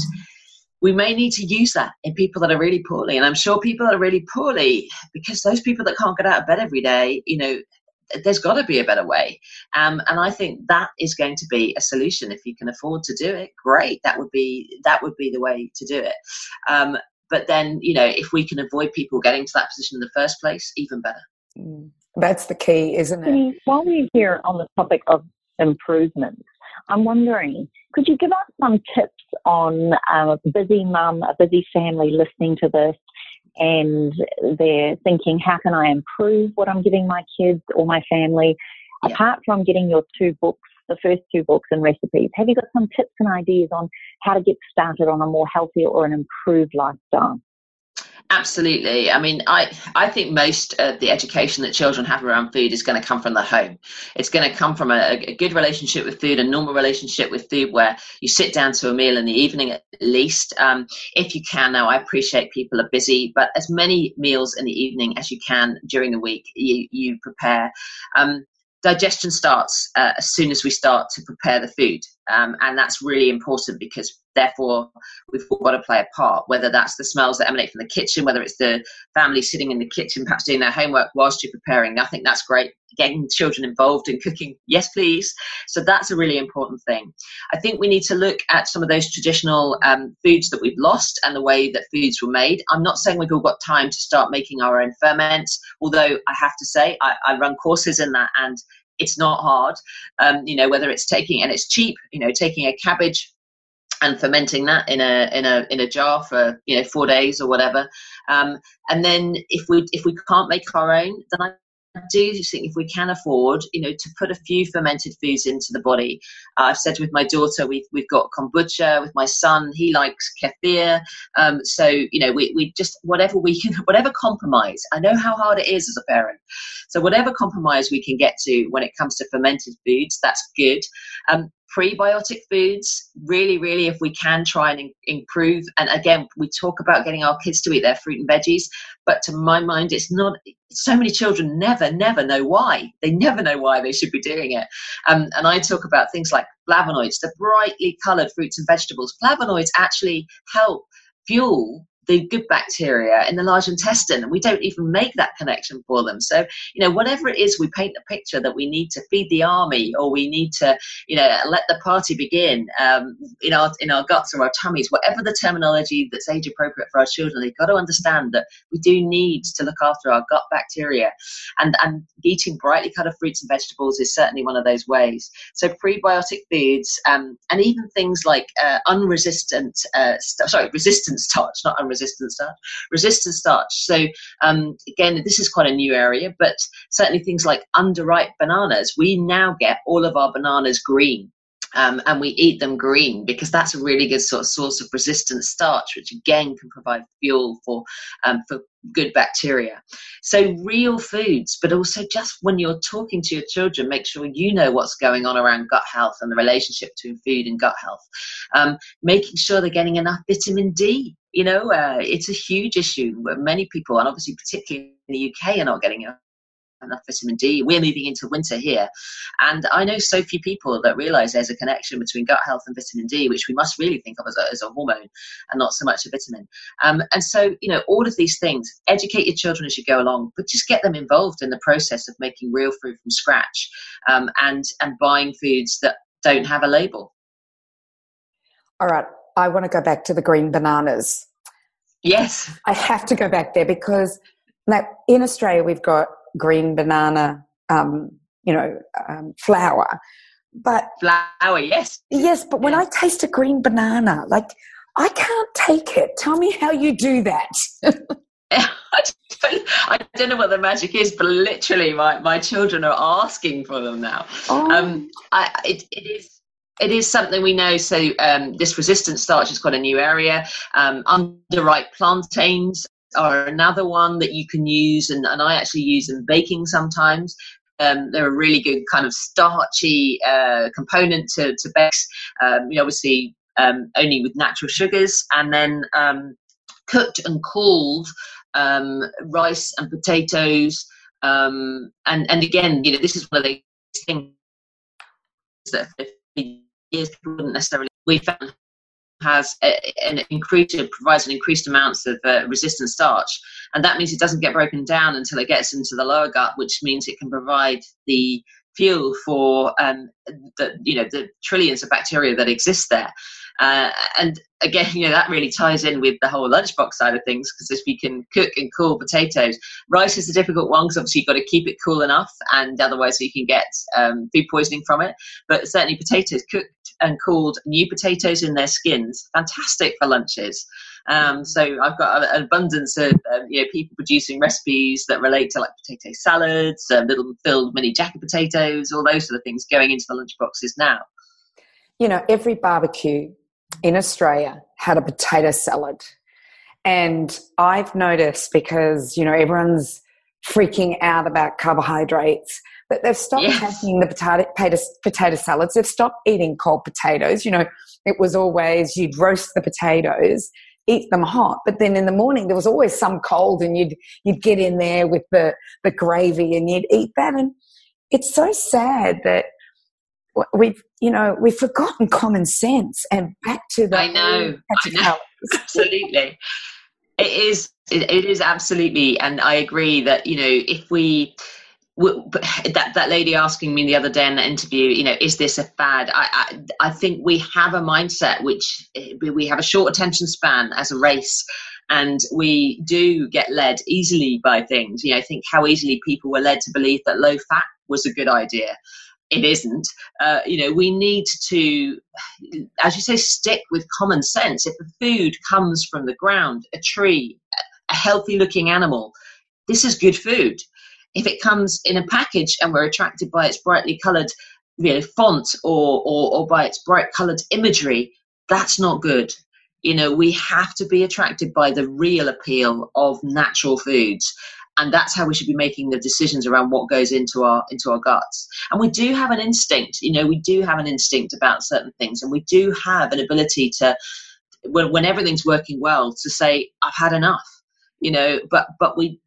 we may need to use that in people that are really poorly. And I'm sure people that are really poorly, because those people that can't get out of bed every day, there's got to be a better way. And I think that is going to be a solution. If you can afford to do it, great. That would be the way to do it. But then, if we can avoid people getting to that position in the first place, even better. That's the key, isn't it? While we're here on the topic of improvements, I'm wondering, could you give us some tips on a busy mum, a busy family listening to this, and they're thinking, how can I improve what I'm giving my kids or my family? Yeah. Apart from getting your two books, the first two books and recipes, have you got some tips and ideas on how to get started on a more healthy or an improved lifestyle? Absolutely. I mean, I think most of the education that children have around food is going to come from the home. It's going to come from a good relationship with food, a normal relationship with food, where you sit down to a meal in the evening at least. If you can. Now, I appreciate people are busy, but as many meals in the evening as you can during the week, you prepare. Digestion starts as soon as we start to prepare the food. And that's really important, because therefore we've all got to play a part, whether that's the smells that emanate from the kitchen, whether it's the family sitting in the kitchen, perhaps doing their homework whilst you're preparing. I think that's great. Getting children involved in cooking, yes, please. So that's a really important thing. I think we need to look at some of those traditional foods that we've lost and the way that foods were made. I'm not saying we've all got time to start making our own ferments, although I have to say I run courses in that, and it's not hard. Whether it's taking, and it's cheap, taking a cabbage and fermenting that in a jar for 4 days or whatever. And then if we can't make our own, then I do think if we can afford, to put a few fermented foods into the body. I've said with my daughter, we've got kombucha. With my son, he likes kefir. So we just whatever compromise. I know how hard it is as a parent. So whatever compromise we can get to when it comes to fermented foods, that's good. Prebiotic foods, really, really, if we can try and improve. And again, we talk about getting our kids to eat their fruit and veggies, but to my mind, it's not. So many children never know why. They never know why they should be doing it. And I talk about things like flavonoids, the brightly coloured fruits and vegetables. Flavonoids actually help fuel the good bacteria in the large intestine, and we don't even make that connection for them. So, whatever it is, we paint a picture that we need to feed the army, or we need to, let the party begin in our guts or our tummies, whatever the terminology that's age appropriate for our children. They've got to understand that we do need to look after our gut bacteria, and eating brightly coloured fruits and vegetables is certainly one of those ways. So prebiotic foods, and even things like resistant starch, not unresistant starch, resistant starch. So again, this is quite a new area, but certainly things like underripe bananas. We now get all of our bananas green. And we eat them green because that's a really good sort of source of resistant starch, which again can provide fuel for good bacteria. So real foods, but also just when you're talking to your children, make sure you know what's going on around gut health and the relationship between food and gut health. Making sure they're getting enough vitamin D. It's a huge issue where many people, and obviously particularly in the UK, are not getting enough vitamin D. We're moving into winter here, and I know so few people that realize there's a connection between gut health and vitamin D, which we must really think of as a hormone and not so much a vitamin. And so, all of these things, educate your children as you go along, but just get them involved in the process of making real food from scratch, and buying foods that don't have a label. All right, I want to go back to the green bananas. Yes, I have to go back there because now in Australia we've got green banana, flour. But flour, yes. Yes, but when I taste a green banana, I can't take it. Tell me how you do that. I don't know what the magic is, but literally my children are asking for them now. It is something we know. So this resistant starch is quite a new area. Underripe plantains are another one that you can use, and I actually use in baking sometimes. They're a really good kind of starchy component to bakes. Obviously only with natural sugars, and then cooked and cooled rice and potatoes. And again, this is one of those things that for years people wouldn't necessarily. We found provides an increased amounts of resistant starch, and that means it doesn't get broken down until it gets into the lower gut, which means it can provide the fuel for the trillions of bacteria that exist there. And again, that really ties in with the whole lunchbox side of things, because if you can cook and cool potatoes, rice is a difficult one because obviously you've got to keep it cool enough, and otherwise you can get food poisoning from it. But certainly potatoes, cooked and cooled, new potatoes in their skins, fantastic for lunches. So I've got an abundance of people producing recipes that relate to like potato salads, little filled mini jacket potatoes, all those sort of things going into the lunchboxes now. Every barbecue in Australia had a potato salad. And I've noticed, because, everyone's freaking out about carbohydrates, that they've stopped taking the potato salads. They've stopped eating cold potatoes. It was always you'd roast the potatoes, eat them hot, but then in the morning there was always some cold, and you'd get in there with the gravy and you'd eat that. And it's so sad that we've forgotten common sense and back to the. I know. Absolutely. It is absolutely, and I agree that if we. That lady asking me the other day in the interview, is this a fad? I think we have a mindset which we have a short attention span as a race, and we do get led easily by things. Think how easily people were led to believe that low fat was a good idea. It isn't. We need to, as you say, stick with common sense. If the food comes from the ground, a tree, a healthy looking animal, this is good food. If it comes in a package and we're attracted by its brightly coloured font or by its bright coloured imagery, that's not good. We have to be attracted by the real appeal of natural foods. And that's how we should be making the decisions around what goes into our guts. And we do have an instinct, we do have an instinct about certain things. And we do have an ability to, when everything's working well, to say, I've had enough. But we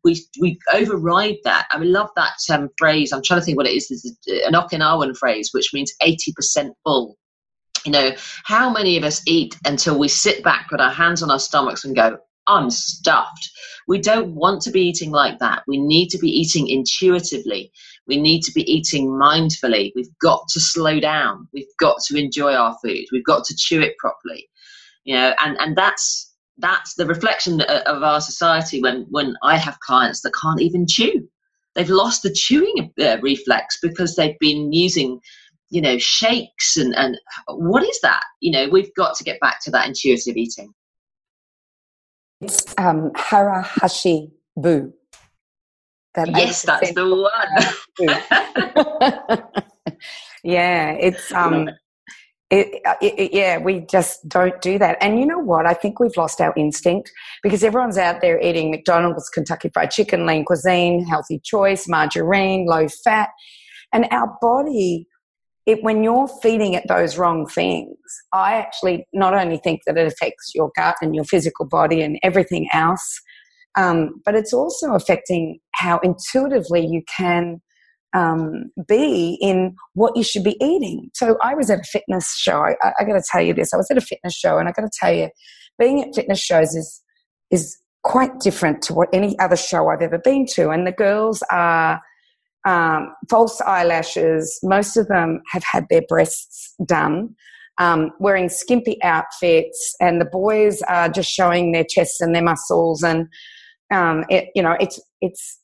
override that. I love that phrase. I'm trying to think what it is. This is an Okinawan phrase, which means 80% full. How many of us eat until we sit back, put our hands on our stomachs and go, I'm stuffed. We don't want to be eating like that. We need to be eating intuitively. We need to be eating mindfully. We've got to slow down. We've got to enjoy our food. We've got to chew it properly. And that's the reflection of our society when I have clients that can't even chew. They've lost the chewing reflex because they've been using, shakes and what is that? We've got to get back to that intuitive eating. It's hara-hashi bu. Yes, that's the one. Yeah, it's we just don't do that. And you know what? I think we've lost our instinct because everyone's out there eating McDonald's, Kentucky Fried Chicken, lean cuisine, healthy choice, margarine, low fat. And our body, when you're feeding it those wrong things, I actually not only think that it affects your gut and your physical body and everything else, but it's also affecting how intuitively you can be in what you should be eating. So I was at a fitness show. I got to tell you this. I was at a fitness show, and I got to tell you, being at fitness shows is quite different to what any other show I've ever been to. And the girls are false eyelashes. Most of them have had their breasts done, wearing skimpy outfits, and the boys are just showing their chests and their muscles. And it's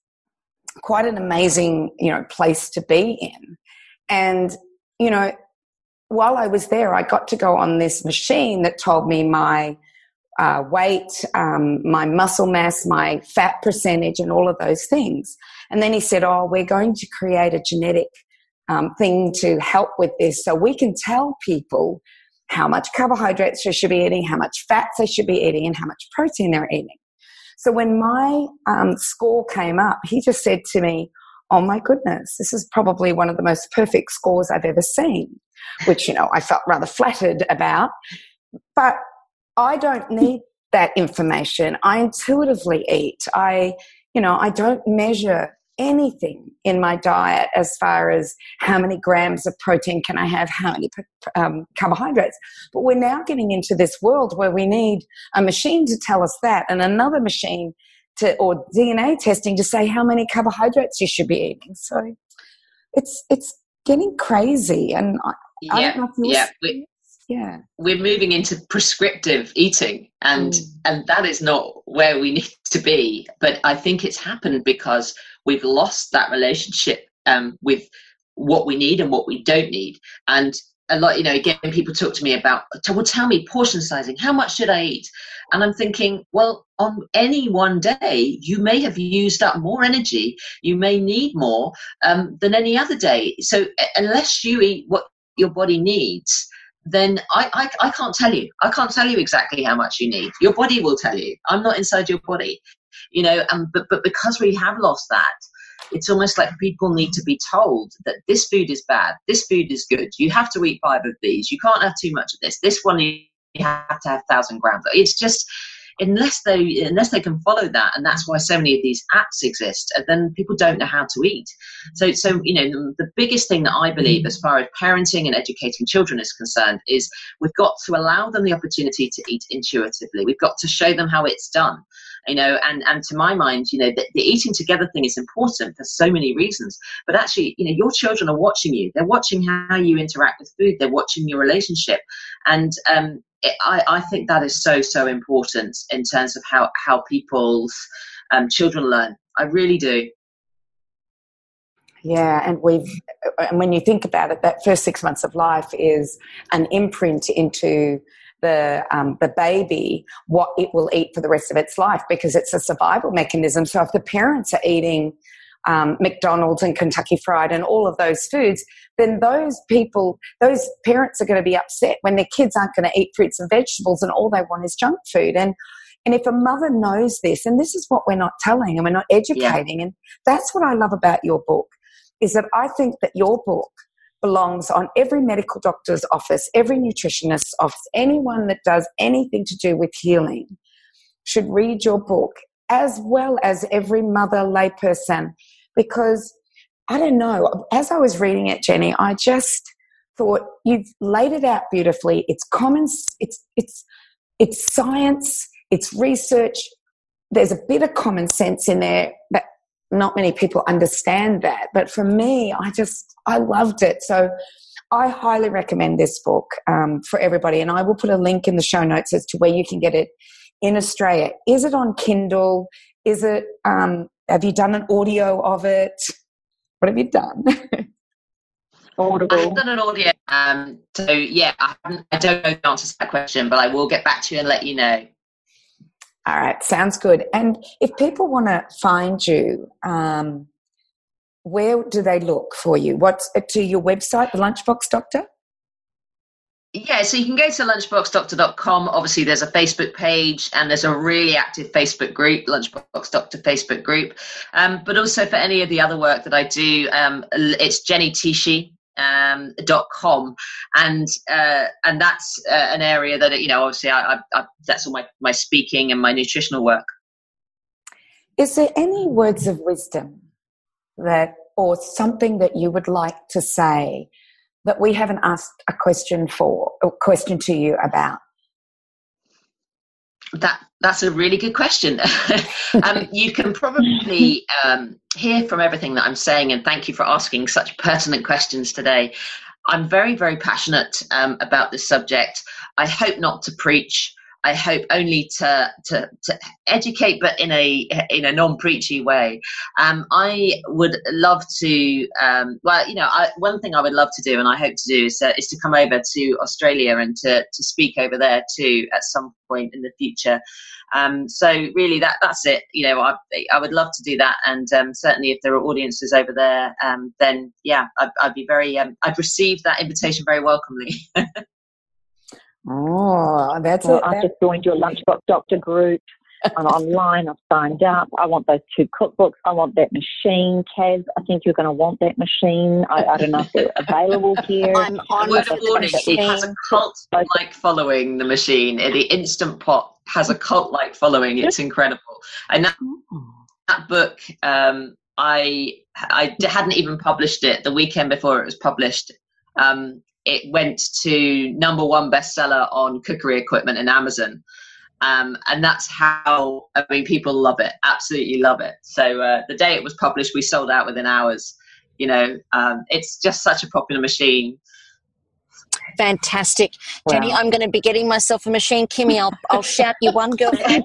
quite an amazing, place to be in. And, while I was there, I got to go on this machine that told me my weight, my muscle mass, my fat percentage, and all of those things. And then he said, we're going to create a genetic thing to help with this, so we can tell people how much carbohydrates they should be eating, how much fats they should be eating, and how much protein they're eating. So when my score came up, he just said to me, oh my goodness, this is probably one of the most perfect scores I've ever seen, which, I felt rather flattered about. But I don't need that information. I intuitively eat. I don't measure anything in my diet as far as how many grams of protein can I have, how many carbohydrates. But we're now getting into this world where we need a machine to tell us that, and another machine or DNA testing to say how many carbohydrates you should be eating. So it's getting crazy, and I don't know if we're moving into prescriptive eating, and that is not where we need to be. But I think it's happened because we've lost that relationship with what we need and what we don't need. And a lot, again, people talk to me about, well, tell me portion sizing, how much should I eat? And I'm thinking, well, on any one day, you may have used up more energy, you may need more than any other day. So unless you eat what your body needs, then I can't tell you. I can't tell you exactly how much you need. Your body will tell you. I'm not inside your body, but because we have lost that, it's almost like people need to be told that this food is bad, this food is good. You have to eat 5 of these. You can't have too much of this. This one you have to have 1,000 grams. It's just, unless they can follow that, and that's why so many of these apps exist, then people don't know how to eat. So the biggest thing that I believe as far as parenting and educating children is concerned is we've got to allow them the opportunity to eat intuitively. We've got to show them how it's done. And to my mind, the eating together thing is important for so many reasons. But actually, your children are watching you. They're watching how you interact with food. They're watching your relationship. And I think that is so, so important in terms of how people's children learn. I really do. Yeah, and when you think about it, that first 6 months of life is an imprint into the baby, what it will eat for the rest of its life, because it's a survival mechanism. So if the parents are eating McDonald's and Kentucky Fried and all of those foods, then those parents are going to be upset when their kids aren't going to eat fruits and vegetables and all they want is junk food. And if a mother knows this, and this is what we're not telling and we're not educating, and that's what I love about your book, is that I think that your book belongs on every medical doctor's office, every nutritionist's office, anyone that does anything to do with healing should read your book, as well as every mother, layperson, because I don't know, as I was reading it, Jenny, I just thought you've laid it out beautifully. It's common, it's science, It's research. There's a bit of common sense in there, but not many people understand that. But for me, I loved it. So I highly recommend this book for everybody. And I will put a link in the show notes as to where you can get it in Australia. Is it on Kindle? Is it, have you done an audio of it? What have you done? Audible. I've done an audio. So yeah, I don't know the answer to that question, but I will get back to you and let you know. All right, sounds good. And if people want to find you, where do they look for you? What's to your website, the Lunchbox Doctor? Yeah, so you can go to lunchboxdoctor.com. Obviously, there's a Facebook page and there's a really active Facebook group, Lunchbox Doctor Facebook group. But also for any of the other work that I do, it's Tschiesche. .com and that's an area that obviously I that's all my speaking and my nutritional work. Is there any words of wisdom that or something that you would like to say that we haven't asked a question to you about? That's a really good question. You can probably hear from everything that I'm saying, and thank you for asking such pertinent questions today. I'm very, very passionate about this subject. I hope not to preach. I hope only to educate, but in a non-preachy way. I would love to. One thing I would love to do, and I hope to do, is to come over to Australia and to speak over there too at some point in the future. So really, that's it. I would love to do that, and certainly if there are audiences over there, then yeah, I'd be very. I'd receive that invitation very welcomely. Oh, that's it. I've just joined your Lunchbox Doctor group. I'm online. I've signed up. I want those 2 cookbooks. I want that machine, Kaz. I think you're going to want that machine. I don't know if they're available here. I'm on word of warning. It has a cult-like following. The machine, the Instant Pot, has a cult-like following. It's incredible. And that book, I hadn't even published it. The weekend before it was published, it went to #1 bestseller on cookery equipment in Amazon. And that's how, people love it, absolutely love it. So the day it was published, we sold out within hours. It's just such a popular machine. Fantastic. Wow. Jenny, I'm going to be getting myself a machine. Kimmy, I'll shout you one, girlfriend.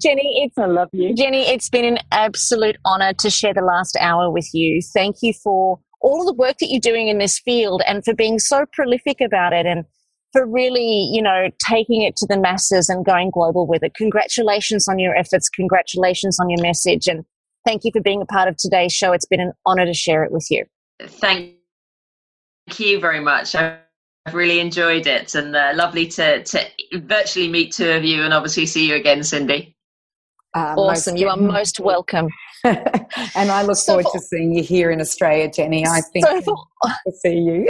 Jenny, I love you. Jenny, it's been an absolute honour to share the last hour with you. Thank you for all of the work that you're doing in this field and for being so prolific about it and for really, taking it to the masses and going global with it. Congratulations on your efforts. Congratulations on your message. And thank you for being a part of today's show. It's been an honour to share it with you. Thank you very much. I've really enjoyed it, and lovely to virtually meet 2 of you and obviously see you again, Cyndi. Awesome. You are most welcome. And I look forward to seeing you here in Australia, Jenny. I think to see you.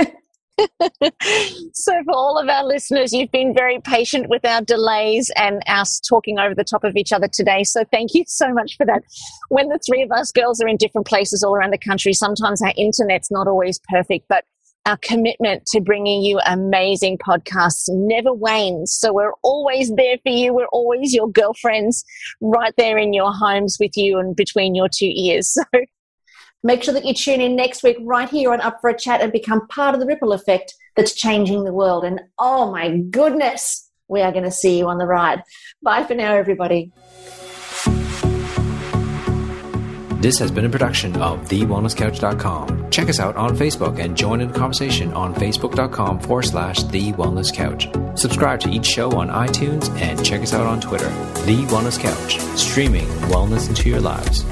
So for all of our listeners, you've been very patient with our delays and us talking over the top of each other today. So thank you so much for that. When the 3 of us girls are in different places all around the country, sometimes our internet's not always perfect, but our commitment to bringing you amazing podcasts never wanes. So we're always there for you. We're always your girlfriends right there in your homes with you and between your 2 ears. So make sure that you tune in next week right here on Up for a Chat and become part of the ripple effect that's changing the world. And oh my goodness, we are going to see you on the ride. Bye for now, everybody. This has been a production of TheWellnessCouch.com. Check us out on Facebook and join in the conversation on Facebook.com/The Wellness Couch. Subscribe to each show on iTunes and check us out on Twitter. The Wellness Couch, streaming wellness into your lives.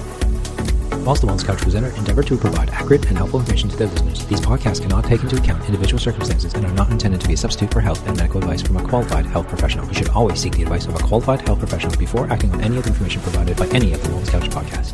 Whilst the Wellness Couch presenter endeavor to provide accurate and helpful information to their listeners, these podcasts cannot take into account individual circumstances and are not intended to be a substitute for health and medical advice from a qualified health professional. You should always seek the advice of a qualified health professional before acting on any of the information provided by any of the Wellness Couch podcasts.